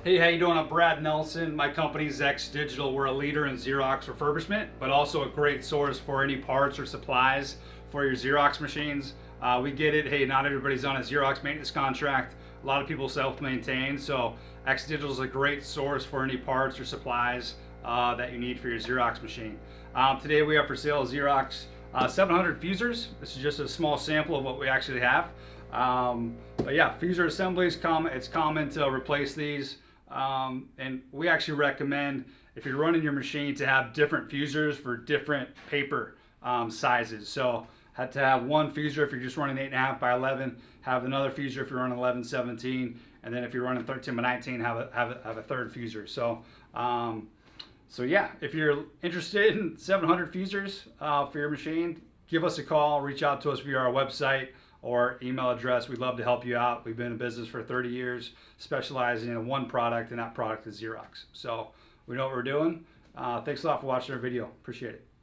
Hey, how you doing? I'm Brad Nelson. My company's X Digital. We're a leader in Xerox refurbishment, but also a great source for any parts or supplies for your Xerox machines. We get it. Hey, not everybody's on a Xerox maintenance contract. A lot of people self-maintain, so X Digital is a great source for any parts or supplies that you need for your Xerox machine. Today we have for sale Xerox 700 fusers. This is just a small sample of what we actually have. But yeah, fuser assemblies, it's common to replace these. And we actually recommend, if you're running your machine, to have different fusers for different paper sizes. So had to have one fuser if you're just running 8.5 by 11, have another fuser if you're running 11/17, and then if you're running 13 by 19, have a third fuser. So yeah, if you're interested in 700 fusers for your machine, give us a call, reach out to us via our website or email address. We'd love to help you out. We've been in business for 30 years, specializing in one product, and that product is Xerox. So we know what we're doing. Thanks a lot for watching our video. Appreciate it.